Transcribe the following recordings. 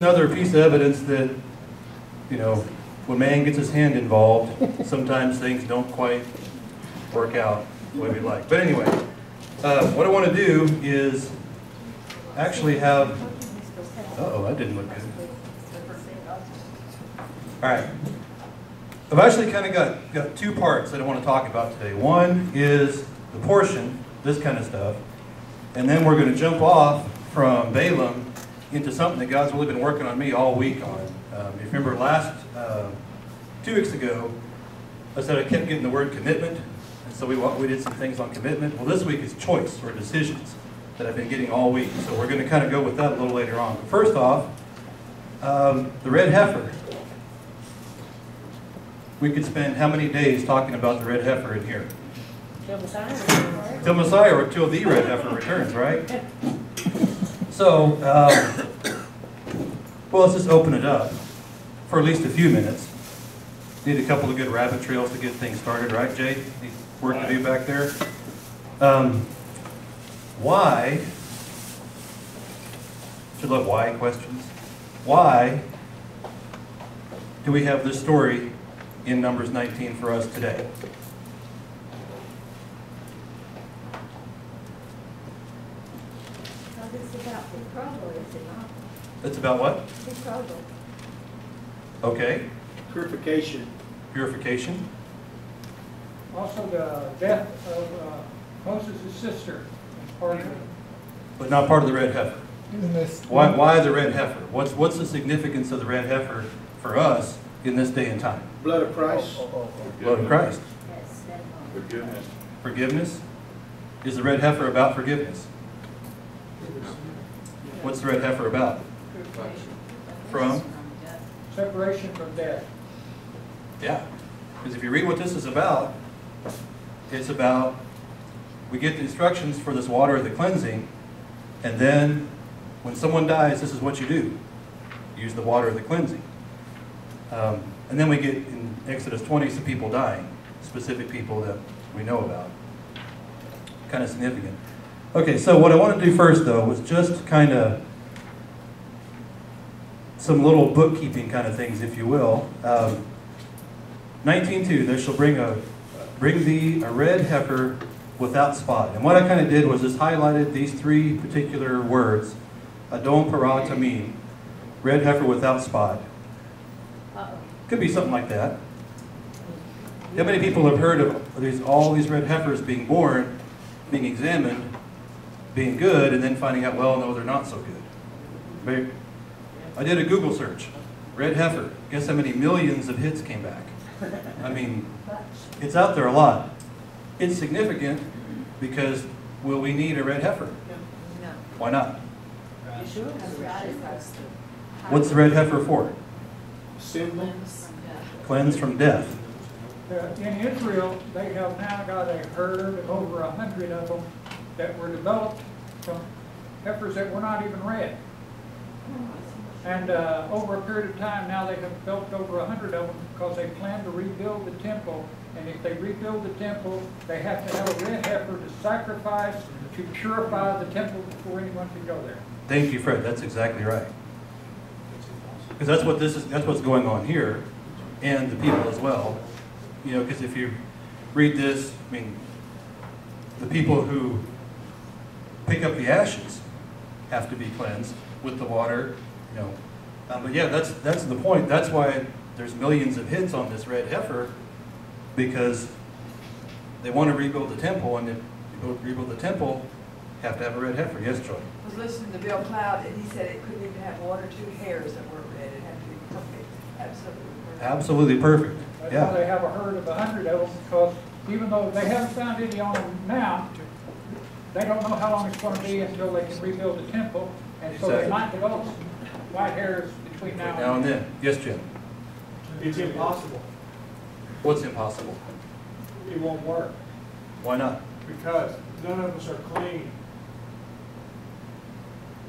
Another piece of evidence that, when man gets his hand involved, sometimes things don't quite work out the way we like. But anyway, what I want to do is actually have, that didn't look good. All right. I've actually kind of got two parts that I want to talk about today. One is the portion, this kind of stuff, and then we're going to jump off from Balaam into something that God's really been working on me all week on. If you remember last 2 weeks ago, I said I kept getting the word commitment, and so we did some things on commitment. Well, this week is choice or decisions that I've been getting all week, so we're going to kind of go with that a little later on. But first off, the red heifer. We could spend how many days talking about the red heifer in here? Till Messiah. Till Messiah, or till the red heifer returns, right? So, well, let's just open it up for at least a few minutes. Need a couple of good rabbit trails to get things started, right, Jay? Need work to do back there. Why? Should love why questions. Why do we have this story in Numbers 19 for us today? It's about betrothal, is it not? It's about what? Betrothal. Okay. Purification. Purification. Also the death of Moses' sister is part of it. But not part of the red heifer. Why the red heifer? What's the significance of the red heifer for us in this day and time? Blood of Christ. Blood of Christ. Yes, that's Forgiveness. Forgiveness. Is the red heifer about forgiveness? What's the red heifer about? From? Separation from death. Yeah. Because if you read what this is about, it's about, we get the instructions for this water of the cleansing, and then when someone dies, this is what you do. Use the water of the cleansing. And then we get in Exodus 20 some people dying, specific people that we know about. Kind of significant. Okay, so what I want to do first, though, was just kind of some little bookkeeping kind of things, if you will. 19:2, there shall bring thee a red heifer without spot. And what I kind of did was just highlighted these three particular words, Adon Parah Tamim, red heifer without spot. Could be something like that. How many people have heard of all these red heifers being born, being examined, being good, and then finding out, well, no, they're not so good? I did a Google search, red heifer. Guess how many millions of hits came back? I mean, it's out there a lot. It's significant because will we need a red heifer? No. Why not? You sure? What's the red heifer for? Symbol. Cleanse from death. In Israel, they have now got a herd of over 100 of them that were developed from heifers that were not even red. And over a period of time now they have developed over 100 of them because they plan to rebuild the temple. And if they rebuild the temple, they have to have a red heifer to sacrifice to purify the temple before anyone can go there. Thank you, Fred. That's exactly right. Because that's what's going on here, and the people as well. Because if you read this, I mean, the people who pick up the ashes have to be cleansed with the water. But yeah, that's the point. That's why there's millions of hits on this red heifer, because they want to rebuild the temple, and if you rebuild the temple, have to have a red heifer. Yes, Joy? I was listening to Bill Cloud, and he said it couldn't even have one or two hairs that weren't red. It had to be perfect. Absolutely perfect. That's Yeah. why they have a herd of 100 of them, because even though they haven't found any on them now, they don't know how long it's going to be until they can rebuild the temple, and so they Exactly. might develop some white hairs between Now and then. Yes, Jim? It's impossible. What's impossible? It won't work Why not? because none of us are clean.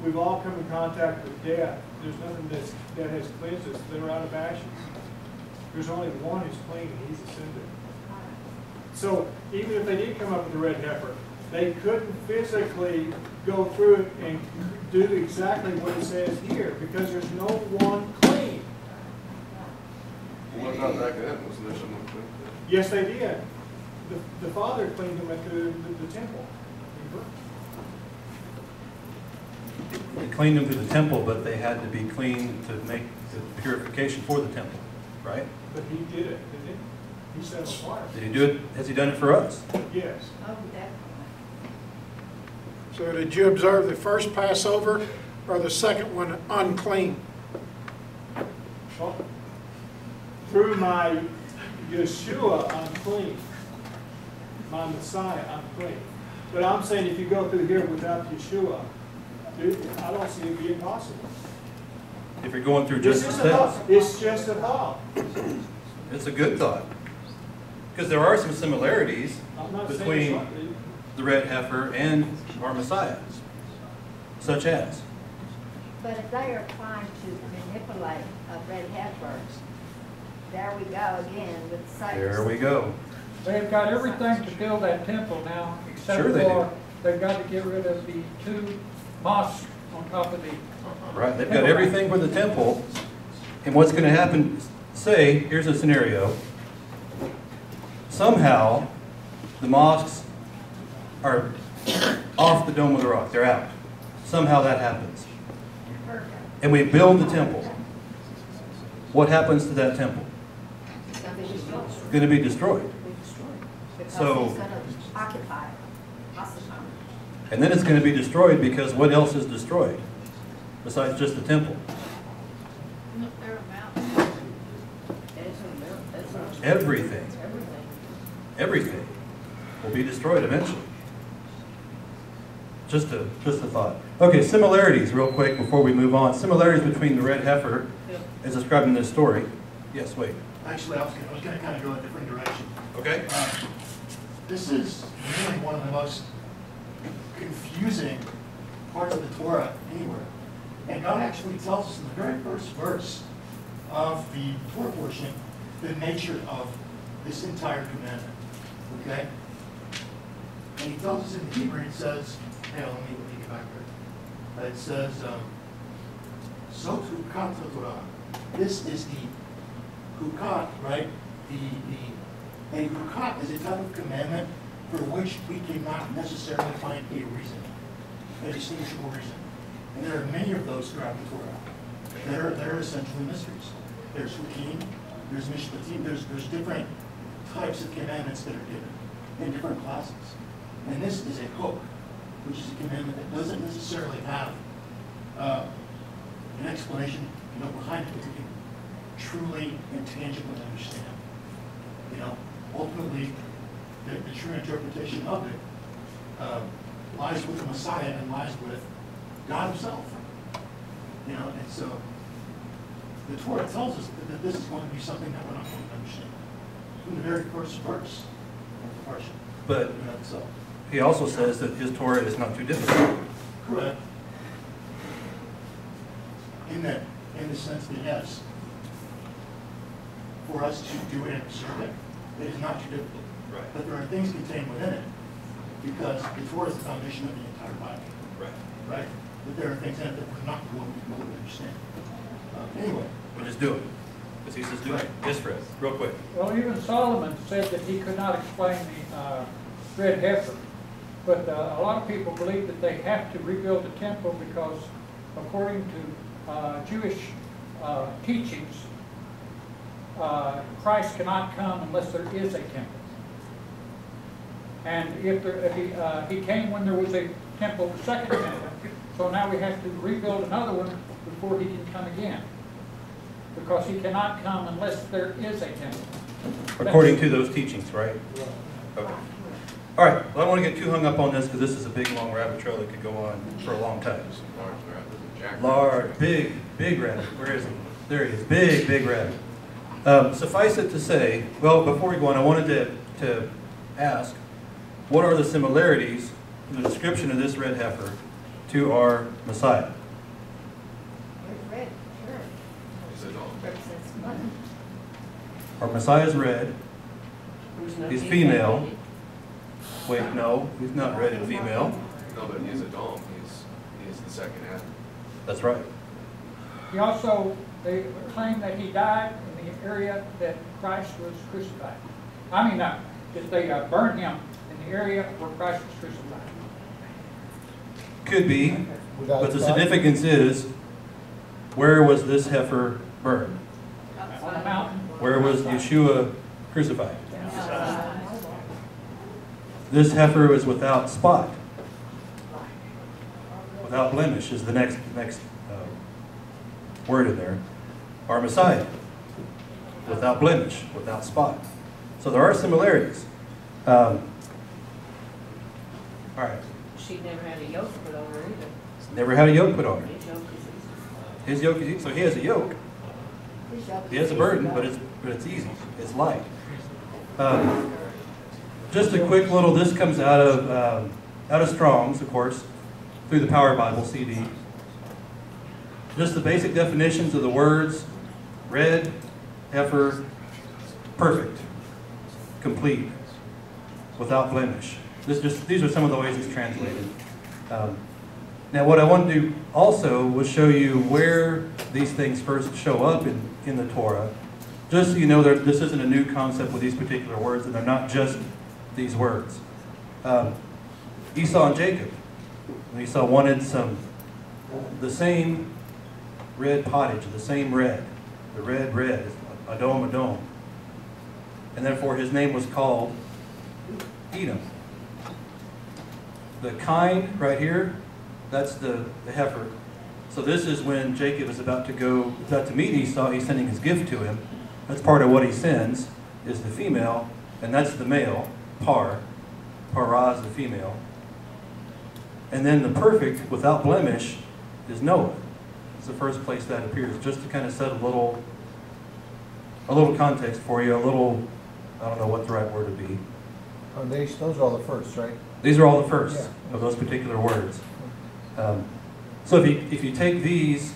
We've all come in contact with death. There's nothing that has cleansed us. They're out of ashes. There's only one who's clean, and he's ascended. So even if they did come up with a red heifer, they couldn't physically go through it and do exactly what it says here, because there's no one clean. What about back then? Wasn't there someone clean? Yes, they did. The father cleaned them at the temple. They cleaned them through the temple, but they had to be clean to make the purification for the temple, right? But he did it, didn't he? He set them apart. Did he do it? Has he done it for us? Yes. Oh, definitely. So did you observe the first Passover or the second one unclean? Well, through my Yeshua, I'm clean. My Messiah, I'm clean. But I'm saying if you go through here without Yeshua, dude, I don't see it being possible. If you're going through just the It's just a thought. steps, It's just a thought. it's a good thought. Because there are some similarities I'm not saying it's between not. the red heifer and our Messiah, such as. But if they are trying to manipulate a red heifer, there we go again with Satan. There we go. They've got everything to build that temple now, except Sure they for they've got to get rid of the 2 mosques on top of the. Right, they've got everything for the temple, and what's going to happen, say, here's a scenario. Somehow, the mosques are off the Dome of the Rock, they're out. Somehow that happens. And we build the temple. What happens to that temple? It's going to be destroyed. It's going to be destroyed. Because So- he's going to occupy it, occupy it. And then it's going to be destroyed because what else is destroyed? Besides just the temple? Everything. Everything will be destroyed eventually. Just a thought. Okay, similarities real quick before we move on. Similarities between the red heifer as described in this story. Yes, wait. Actually, I was going to kind of go a different direction. Okay. This is really one of the most confusing parts of the Torah anywhere. And God actually tells us in the very first verse of the Torah portion the nature of this entire commandment. Okay? And he tells us in the Hebrew, it says, hey, let me get back there. It says, so Chukat Torah. This is the Chukat, right? And Chukat is a type of commandment for which we cannot necessarily find a reason, a distinguishable reason. And there are many of those throughout the Torah. That are essentially mysteries. There's Hukim, there's Mishpatim, there's different types of commandments that are given in different classes. And this is a hook, which is a commandment that doesn't necessarily have an explanation, behind it that we can truly and tangibly understand. Ultimately, the true interpretation of it lies with the Messiah and lies with God Himself. And so the Torah tells us that this is going to be something that we're not going to understand from the very first verse of the parsha. But in and of itself. he also says that his Torah is not too difficult. Correct. In the sense that yes, for us to do it and observe it, it is not too difficult. Right. But there are things contained within it because the Torah is the foundation of the entire Bible. Right. Right? But there are things in it that we're not going to be able to understand. Anyway. We'll just do it. Because he says do it. Yes, Fred, real quick. Well, even Solomon said that he could not explain the red heifer. But a lot of people believe that they have to rebuild the temple because according to Jewish teachings, Christ cannot come unless there is a temple. And if he came when there was a temple, the second temple, so now we have to rebuild another one before he can come again. Because he cannot come unless there is a temple. According to those teachings, right? Okay. All right, well, I don't want to get too hung up on this because this is a big, long rabbit trail that could go on for a long time. Large, big rabbit. Where is he? There he is. Big rabbit. Suffice it to say, well, before we go on, I wanted to ask, what are the similarities in the description of this red heifer to our Messiah? There's red, sure. Represents money. Our Messiah is red. He's female. Wait, no, he's not red and female. No, but he's a dom. He's the second Adam. That's right. He also, they claim that he died in the area that Christ was crucified. I mean, that they burned him in the area where Christ was crucified. Could be, but the significance is, where was this heifer burned? On a mountain. Where was Yeshua crucified? This heifer is without spot. Without blemish is the next word in there. Our Messiah. Without blemish, without spot. So there are similarities. All right. She never had a yoke put on her either. Never had a yoke put on her. His yoke is easy. His yoke is easy. So he has a yoke. He has a burden, but it's easy. It's light. Just a quick little. This comes out of Strong's, of course, through the Power Bible CD. Just the basic definitions of the words: red, heifer, perfect, complete, without blemish. These are some of the ways it's translated. Now, what I wanted to do also was show you where these things first show up in the Torah, just so you know this isn't a new concept with these particular words, and they're not just these words. Esau and Jacob. Esau wanted the same red pottage, the same red, the red, Adom, Adom. And therefore his name was called Edom. The kine right here, that's the heifer. So this is when Jacob is about to meet Esau. He's sending his gift to him. That's part of what he sends, is the female, and that's the male, Parah is the female. And then the perfect, without blemish, is Noah. It's the first place that appears, just to kind of set a little context for you, I don't know what the right word would be. Those are all the first, right? These are all the first of those particular words. So if you take these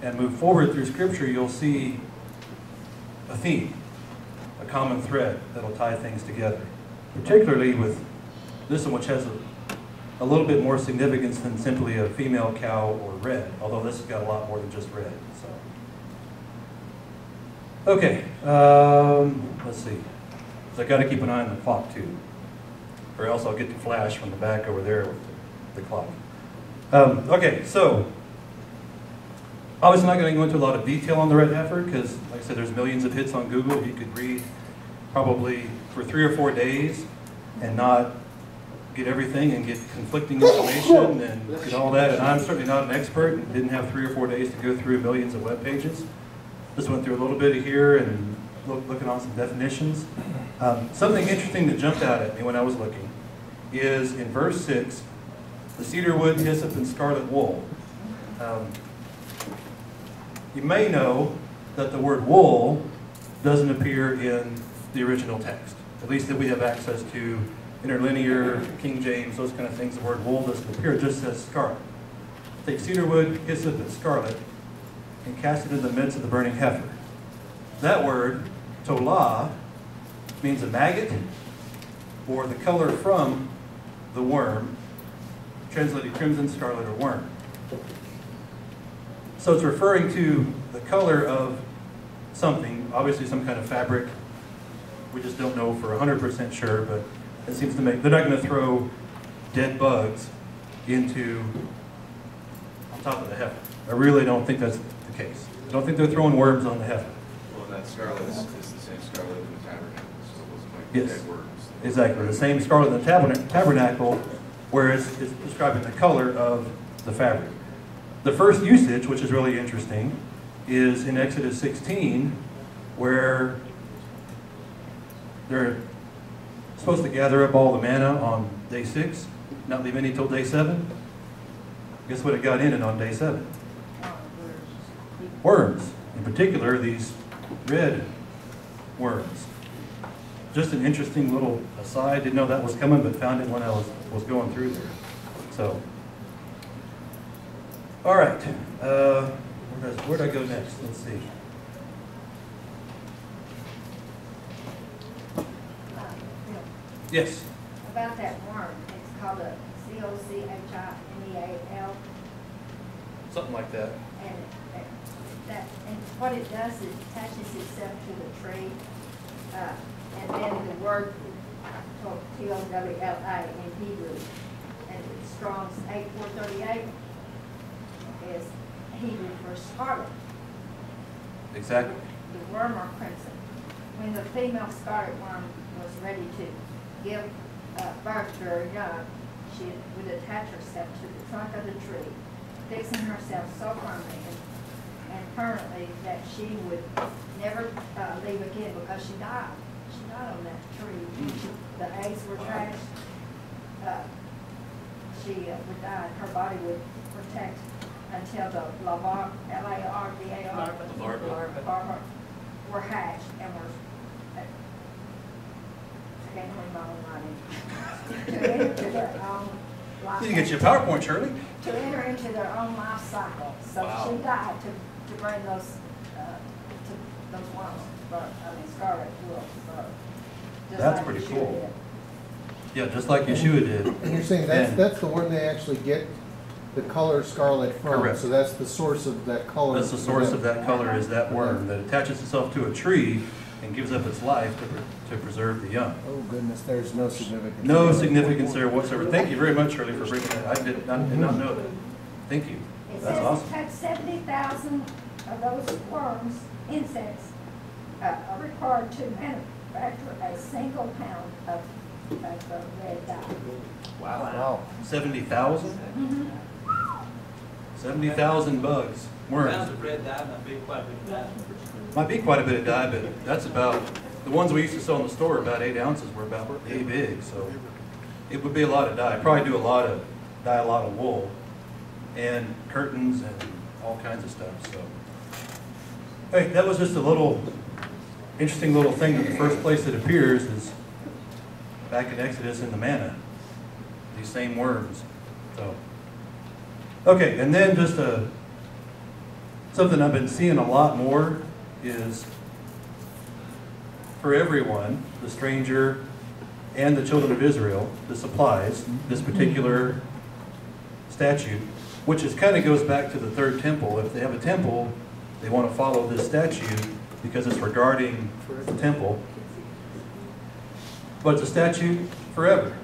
and move forward through Scripture, you'll see a theme, a common thread that'll tie things together. Particularly with this one, which has a little bit more significance than simply a female cow or red, although this has got a lot more than just red. So, okay, let's see. So I got to keep an eye on the clock too, or else I'll get the flash from the back over there with the clock. Okay, so obviously I'm not going to go into a lot of detail on the red heifer because, like I said, there's millions of hits on Google. You could read probably for 3 or 4 days and not get everything and get conflicting information and get all that. And I'm certainly not an expert and didn't have 3 or 4 days to go through millions of web pages. Just went through a little bit of here and looking on some definitions. Something interesting that jumped out at me when I was looking is in verse 6, the cedar wood, hyssop, and scarlet wool. You may know that the word wool doesn't appear in the original text, at least that we have access to. Interlinear, King James, those kind of things, the word wool doesn't appear, it just says scarlet. Take cedar wood, hyssop, and scarlet, and cast it in the midst of the burning heifer. That word, tolah, means a maggot, or the color from the worm, translated crimson, scarlet, or worm. So it's referring to the color of something, obviously some kind of fabric. We just don't know for 100% sure, but it seems to make, they're not going to throw dead bugs on top of the heifer. I really don't think that's the case. I don't think they're throwing worms on the heifer. Well, that scarlet is the same scarlet in the tabernacle, so it wasn't like Yes, dead worms. exactly. The same scarlet in the tabernacle, where it's describing the color of the fabric. The first usage, which is really interesting, is in Exodus 16, where they're supposed to gather up all the manna on day 6, not leave any till day 7. Guess what it got in it on day 7? Worms. In particular, these red worms. Just an interesting little aside. Didn't know that was coming, but found it when I was going through there. So, all right. Where'd I go next? Let's see. Yes. About that worm, it's called a COCHIMEAL. something like that. And and what it does is attaches itself to the tree, and then the word T-O-W-L-A in Hebrew, and Strong's 8438 is Hebrew for scarlet. Exactly. The worm or crimson. When the female scarlet worm was ready to give birth to her young, she would attach herself to the trunk of the tree, fixing herself so firmly and permanently that she would never leave again because she died. She died on that tree. The eggs were trashed. She would die. Her body would protect until the larvae, L-A-R-V-A-R, larvae were hatched and were, I can't remember my own writing, to enter into their own life. You can get your PowerPoint, Shirley. To enter into their own life cycle. So Wow. she died to bring those, to those worms, scarlet wolves. So just That's like pretty Yeshua cool. did. Yeah, just like Yeshua did. And you're saying that's, And- that's the one they actually get the color scarlet from? Correct. So that's the source of that color? That's the source of that color, is that worm that attaches itself to a tree and gives up its life to preserve the young. Oh goodness, there's no significance. No significance there whatsoever. Thank you very much, Shirley, for bringing that. I did not know that. Thank you. It That's says awesome. it takes 70,000 of those worms, insects, are required to manufacture a single pound of red dye. Wow. 70,000? 70,000 bugs, worms. Pounds of red dye might be quite a bit of dye. Might be quite a bit of dye, but that's about, the ones we used to sell in the store, about 8 ounces, were about yay big, so it would be a lot of dye. Probably do dye a lot of wool and curtains and all kinds of stuff, so. Hey, that was just a little, interesting little thing that the first place it appears is back in Exodus in the manna, these same worms, so. Okay, and then just something I've been seeing a lot more is for everyone, the stranger and the children of Israel, this applies, this particular statute, which is kind of goes back to the third temple. If they have a temple, they want to follow this statute because it's regarding the temple. But it's a statute forever,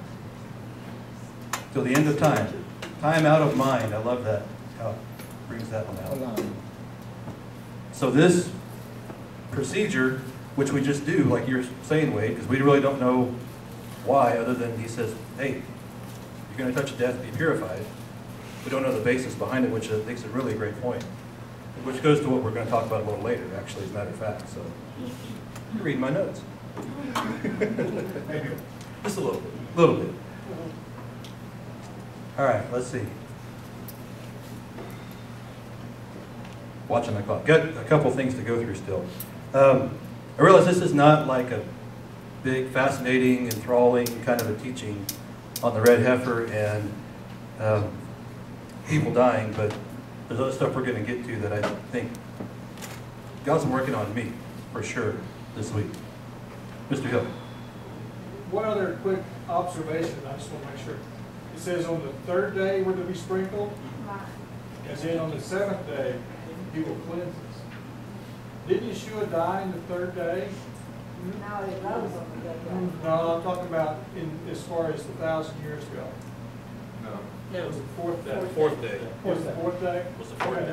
till the end of time. Time out of mind. I love that. How it brings that one out. So this procedure, which we just do, like you're saying, Wade, because we really don't know why, other than he says, hey, you're going to touch death, be purified. We don't know the basis behind it, which I think is a really great point. Which goes to what we're going to talk about a little later, actually, as a matter of fact. So, you're reading my notes. Just a little bit. All right, let's see. Watching my clock. Got a couple things to go through still. I realize this is not like a big, fascinating, enthralling kind of a teaching on the red heifer and people dying, but there's other stuff we're going to get to that I think God's working on me, for sure, this week. Mr. Hill. One other quick observation, I just want to make sure. It says on the third day we're to be sprinkled, and then on the seventh day he will cleanse us. Didn't Yeshua die in the third day? No, it rose on the good day. No, I'm talking about as far as 1,000 years ago. No. It was the fourth day. Fourth day. Was the fourth day? Was the fourth Okay, day.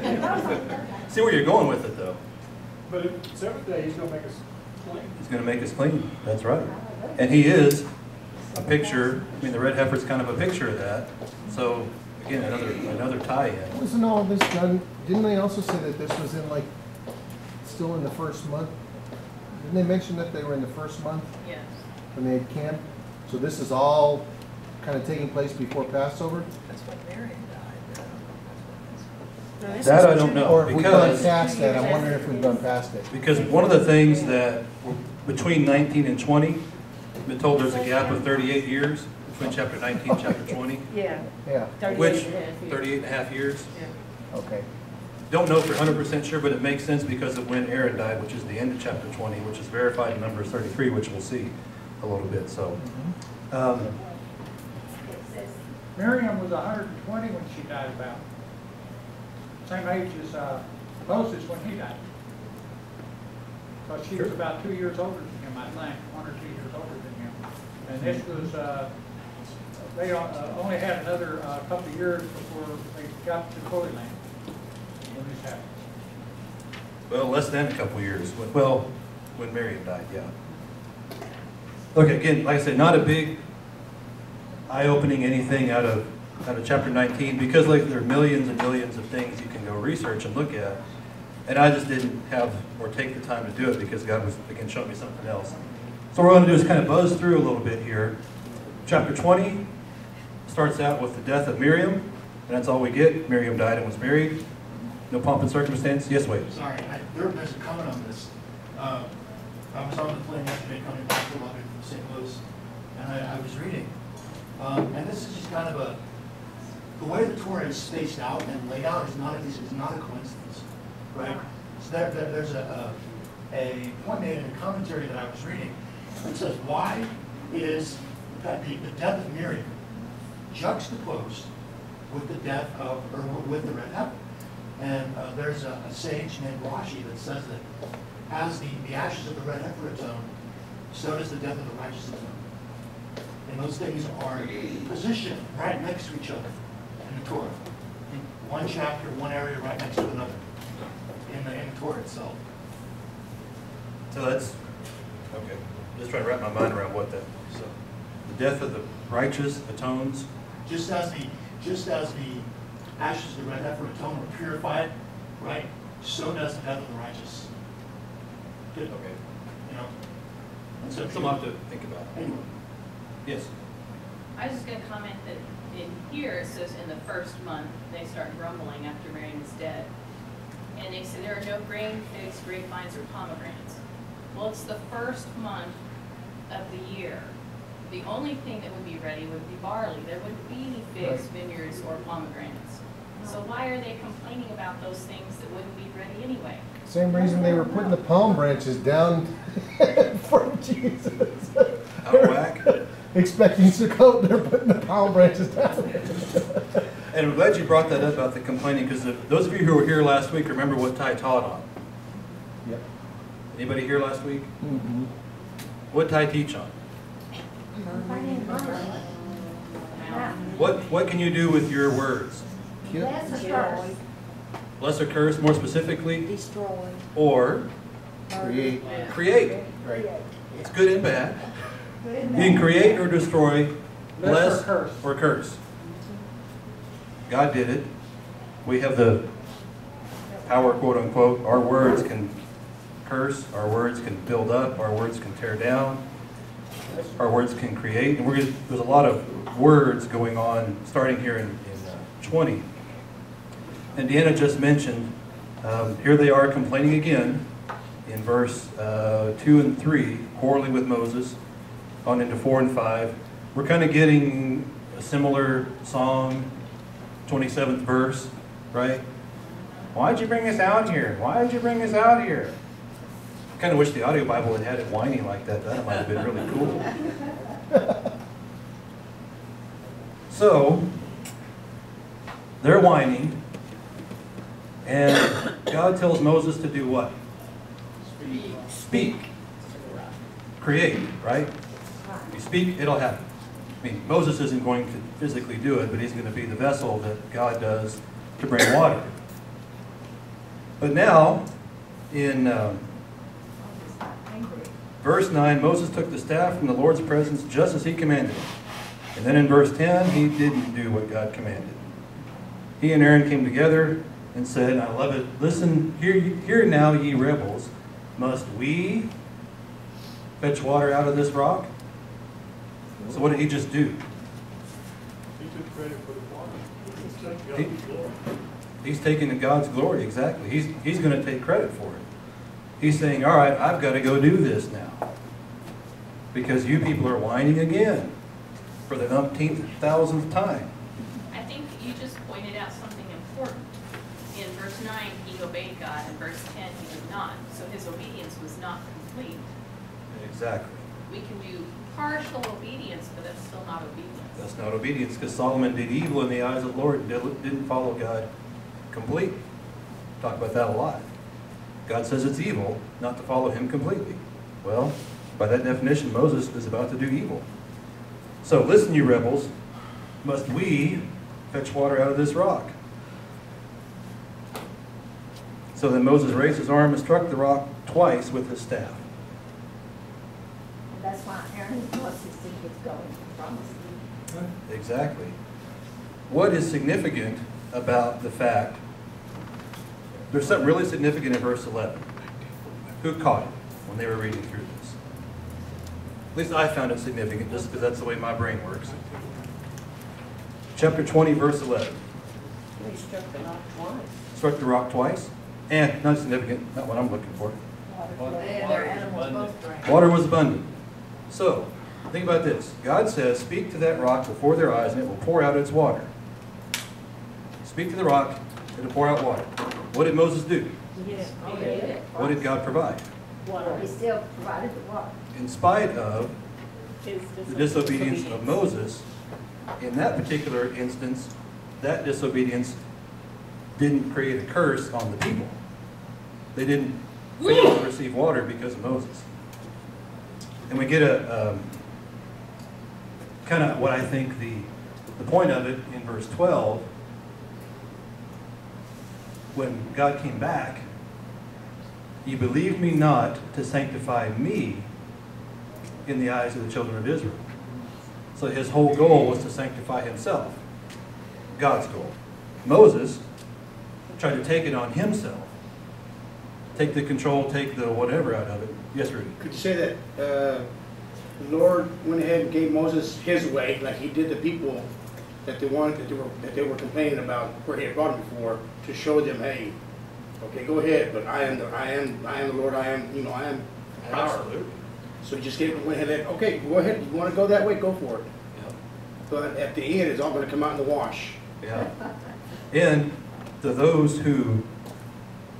never mind. See where you're going with it, though. But the seventh day he's going to make us clean. He's going to make us clean. That's right. And he is a picture. I mean, the red heifer is kind of a picture of that. So, again, another tie-in. Wasn't all this done, didn't they also say that this was in still in the first month? Didn't they mention that they were in the first month Yes. when they had camped? So this is all kind of taking place before Passover? That's what Marion died. That I don't know. Or if we've gone Because past that, I'm wondering if we've gone past it. Because one of the things that between 19 and 20, we've been told there's a gap of 38 years between chapter 19 and chapter 20, Yeah. Yeah, 38 which and a half years. 38 and a half years. Yeah. okay. Don't know for 100% sure, but it makes sense because of when Aaron died, which is the end of chapter 20, which is verified in Numbers 33, which we'll see a little bit. So, It says Miriam was 120 when she died about. Same age as Moses when he died. So she was about 2 years older than him, I think, 1 or 2 years older than him. And this was, they only had another couple of years before they got to the Holy Land when this happened. Well, less than a couple years. Well, when Miriam died, yeah. Okay, again, like I said, not a big eye-opening anything out of chapter 19, because like there are millions and millions of things you can go research and look at. And I just didn't have or take the time to do it because God was, again, showing me something else. So what we're going to do is kind of buzz through a little bit here. Chapter 20 starts out with the death of Miriam, and that's all we get. Miriam died and was buried. No pomp and circumstance. Yes, wait. Sorry, there's a comment on this. I was on the plane yesterday coming back to Lubbock from St. Louis, and I was reading. And this is just kind of the way the Torah is spaced out and laid out is not a coincidence, right? So there's a point made in a commentary that I was reading that says, why is the death of Miriam juxtaposed with the death of, or with the red heifer? And there's a sage named Rashi that says that as the ashes of the red heifer atone, so does the death of the righteous atone. And those things are positioned right next to each other in the Torah. In one chapter, one area right next to another in the Torah itself. So that's, okay. Just trying to wrap my mind around what that, so the death of the righteous atones. Just as the ashes of the red heifer atone or purified, right? So does the death of the righteous. Good. Okay. You know. And So something to think about. Anyway. Yes. I was just going to comment that in here it says in the first month they start grumbling after Miriam is dead. And they say there are no grain, figs, grapevines, or pomegranates. Well, it's the first month of the year. The only thing that would be ready would be barley. There wouldn't be any figs, vineyards, or pomegranates. So why are they complaining about those things that wouldn't be ready anyway? Same reason they were putting the palm branches down for Jesus. Out of whack. Expecting Chukat, they're putting the palm branches down. And I'm glad you brought that up about the complaining, because those of you who were here last week remember what Ty taught on. Yep. Anybody here last week? Mm-hmm. What Ty teach on? What can you do with your words? That's a curse. Bless or curse, more specifically? Destroy. Or Create. create. Right. It's good and bad. You can create or destroy, bless or curse. God did it. We have the power, quote unquote. Our words can curse, our words can build up, our words can tear down, our words can create. And there's a lot of words going on starting here in 20. And Deanna just mentioned, here they are complaining again in verse 2 and 3, quarreling with Moses, on into 4 and 5. We're kind of getting a similar song, 27th verse, right? Why'd you bring us out here? Why did you bring us out here? I kind of wish the audio Bible had it whining like that. That might have been really cool. So, they're whining, and God tells Moses to do what? Speak. Create, right? If you speak, it'll happen. I mean, Moses isn't going to physically do it, but he's going to be the vessel that God does to bring water. But now, in verse 9, Moses took the staff from the Lord's presence just as he commanded him. And then in verse 10, he didn't do what God commanded. He and Aaron came together and said, and I love it, listen, hear now, ye rebels, must we fetch water out of this rock? So what did he just do? He took credit for the water. He's taking God's glory, exactly. He's going to take credit for it. He's saying, all right, I've got to go do this now. Because you people are whining again for the umpteenth, thousandth time. I think you just pointed out something important. In verse 9, he obeyed God. In verse 10, he did not. So his obedience was not complete. Exactly. We can do partial obedience, but that's still not obedience. That's not obedience, because Solomon did evil in the eyes of the Lord and didn't follow God completely. Talk about that a lot. God says it's evil not to follow him completely. Well, by that definition, Moses is about to do evil. So listen, you rebels, must we fetch water out of this rock? So then Moses raised his arm and struck the rock twice with his staff. And that's why Aaron's blessings is going from us. Exactly. What is significant about the fact, there's something really significant in verse 11. Who caught it when they were reading through this? At least I found it significant just because that's the way my brain works. Chapter 20, verse 11. They struck the rock twice. Struck the rock twice? And, not significant, not what I'm looking for. They and their animals both drank. Water was abundant. So, think about this. God says, speak to that rock before their eyes and it will pour out its water. Speak to the rock, it will pour out water. What did Moses do? Yes. What did God provide? He still provided the water. In spite of the disobedience of Moses, in that particular instance, that disobedience didn't create a curse on the people. They didn't fail to receive water because of Moses. And we get a kind of what I think the point of it in verse 12, when God came back, "Ye believed me not to sanctify me in the eyes of the children of Israel." So his whole goal was to sanctify himself. God's goal. Moses tried to take it on himself. Take the control, take the whatever out of it. Yes, Rudy? Could you say that the Lord went ahead and gave Moses his way, like he did the people that they wanted, that they were complaining about where he had brought them before, to show them, hey, okay, go ahead, but I am the Lord, I am power. Absolutely. So he just went ahead and, okay, go ahead, you want to go that way, go for it. Yep. But at the end, it's all going to come out in the wash. Yeah. And to those who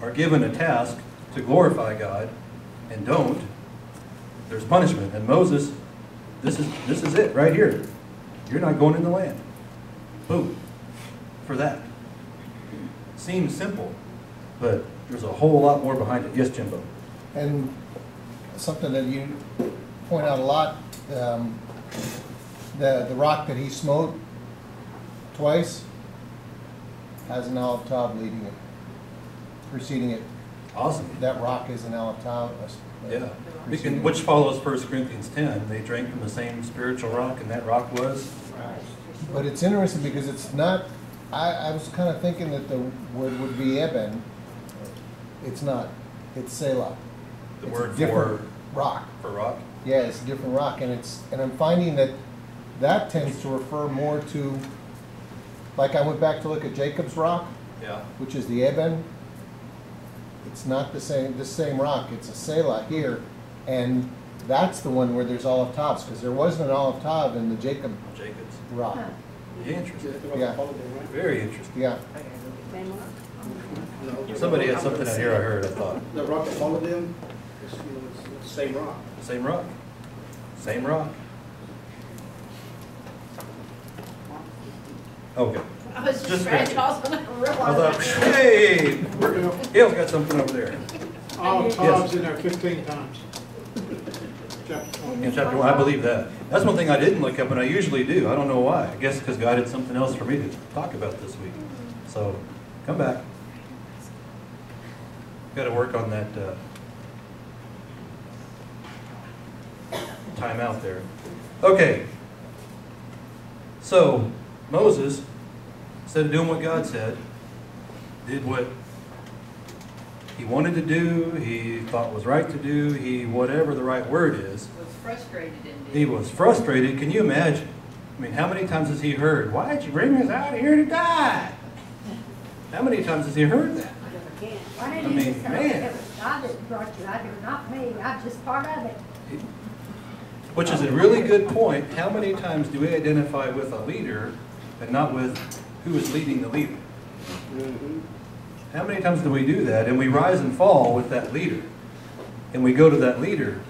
are given a task to glorify God and don't, there's punishment. And Moses, this is it right here. You're not going in the land. Boom. For that. Seems simple, but there's a whole lot more behind it. Yes, Jimbo? And something that you point out a lot, the rock that he smote twice has an olive tav leading it, preceding it. Awesome. That rock is an olive tav. Yeah. Which follows 1 Corinthians 10. They drank from the same spiritual rock, and that rock was? But it's interesting because it's not, I was kind of thinking that the word would be Eben. It's not. It's Selah. The It's word a different for rock. For rock? Yeah, it's a different rock, and I'm finding that tends to refer more to, like I went back to look at Jacob's rock, Yeah. which is the Eben. It's not the same rock. It's a Selah here, and that's the one where there's olive tavs, because there wasn't an olive tav in the Jacob's rock. Huh. Interesting. Yeah. Very interesting. Yeah. Somebody had something out here I heard, I thought. The rock that followed them, it's the same rock. Same rock. Same rock. Okay. I was just Just trying checking. to also I realize thought, that. hey, Gail's got something over there. Olive tav's in there 15 times. Chapter 20. In chapter 1, I believe that. That's one thing I didn't look up, and I usually do. I don't know why. I guess because God had something else for me to talk about this week. So, come back. Got to work on that time out there. Okay. So, Moses, instead of doing what God said, did what he wanted to do, he thought was right to do, he, whatever the right word is. Was frustrated and did. He was frustrated. Can you imagine? I mean, how many times has he heard, "Why did you bring us out here to die?" How many times has he heard that? Why didn't I you mean, just say man. it was God that brought you out here, not me? I'm just part of it. Which is a really good point. How many times do we identify with a leader and not with who is leading the leader? How many times do we do that? And we rise and fall with that leader. And we go to that leader